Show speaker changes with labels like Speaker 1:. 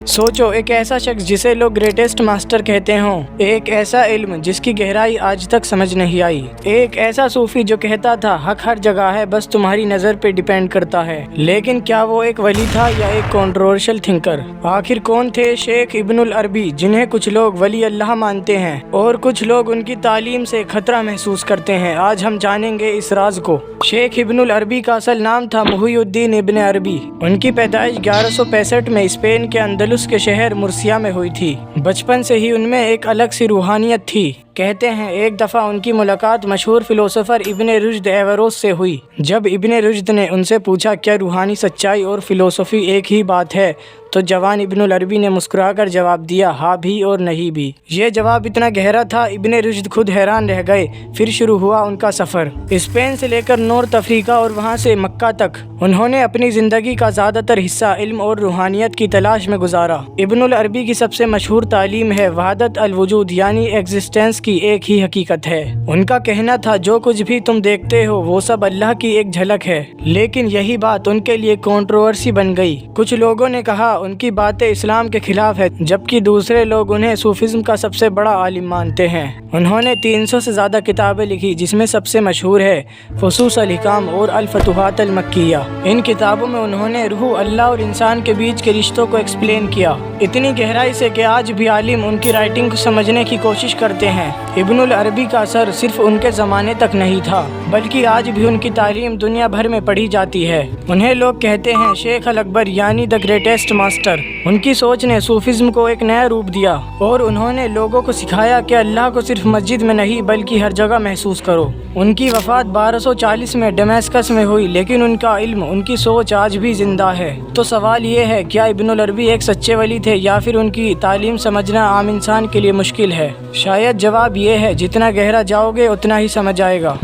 Speaker 1: सोचो एक ऐसा शख्स जिसे लोग ग्रेटेस्ट मास्टर कहते हों, एक ऐसा इल्म जिसकी गहराई आज तक समझ नहीं आई, एक ऐसा सूफी जो कहता था हक हर जगह है बस तुम्हारी नज़र पे डिपेंड करता है। लेकिन क्या वो एक वली था या एक कंट्रोवर्शियल थिंकर? आखिर कौन थे शेख इब्नुल अरबी, जिन्हें कुछ लोग वली अल्लाह मानते हैं और कुछ लोग उनकी तालीम से खतरा महसूस करते हैं? आज हम जानेंगे इस राज को। शेख इब्नुल अरबी का असल नाम था मुहिउद्दीन इब्न अरबी। उनकी पैदाइश 1165 में स्पेन के अंदलुस के शहर मुर्सिया में हुई थी। बचपन से ही उनमें एक अलग सी रूहानियत थी। कहते हैं एक दफ़ा उनकी मुलाकात मशहूर फिलोसोफर इब्न रुश्द एवरोज से हुई। जब इब्न रुश्द ने उनसे पूछा क्या रूहानी सच्चाई और फिलोसफी एक ही बात है, तो जवान इब्नुल अरबी ने मुस्कुराकर जवाब दिया, हाँ भी और नहीं भी। ये जवाब इतना गहरा था इब्न रुश्द खुद हैरान रह गए। फिर शुरू हुआ उनका सफ़र। स्पेन से लेकर नॉर्थ अफ्रीका और वहाँ से मक्का तक उन्होंने अपनी ज़िंदगी का ज़्यादातर हिस्सा इल्म और रूहानियत की तलाश में गुजारा। इब्नुल अरबी की सबसे मशहूर तालीम है वहदत अल वजूद, यानी एग्जिस्टेंस की एक ही हकीकत है। उनका कहना था जो कुछ भी तुम देखते हो वो सब अल्लाह की एक झलक है। लेकिन यही बात उनके लिए कंट्रोवर्सी बन गई। कुछ लोगों ने कहा उनकी बातें इस्लाम के खिलाफ है, जबकि दूसरे लोग उन्हें सूफिज्म का सबसे बड़ा आलिम मानते हैं। उन्होंने 300 से ज़्यादा किताबें लिखी, जिसमें सबसे मशहूर है फुसूस अल हिकाम और अल फतुहात अल मक्किया। इन किताबों में उन्होंने रूह, अल्लाह और इंसान के बीच के रिश्तों को एक्सप्लेन किया, इतनी गहराई से कि आज भी आलिम उनकी राइटिंग को समझने की कोशिश करते हैं। इब्नुल अरबी का असर सिर्फ उनके ज़माने तक नहीं था, बल्कि आज भी उनकी तालीम दुनिया भर में पढ़ी जाती है। उन्हें लोग कहते हैं शेख अल अकबर, यानी द ग्रेटेस्ट मास्टर। उनकी सोच ने सूफिज्म को एक नया रूप दिया और उन्होंने लोगों को सिखाया कि अल्लाह को सिर्फ मस्जिद में नहीं बल्कि हर जगह महसूस करो। उनकी वफ़ात 1240 में दमिश्क में हुई, लेकिन उनका इल्म, उनकी सोच आज भी जिंदा है। तो सवाल ये है, क्या इब्नुल अरबी एक सच्चे वली थे या फिर उनकी तालीम समझना आम इंसान के लिए मुश्किल है? शायद जवाब ये है, जितना गहरा जाओगे उतना ही समझ आएगा।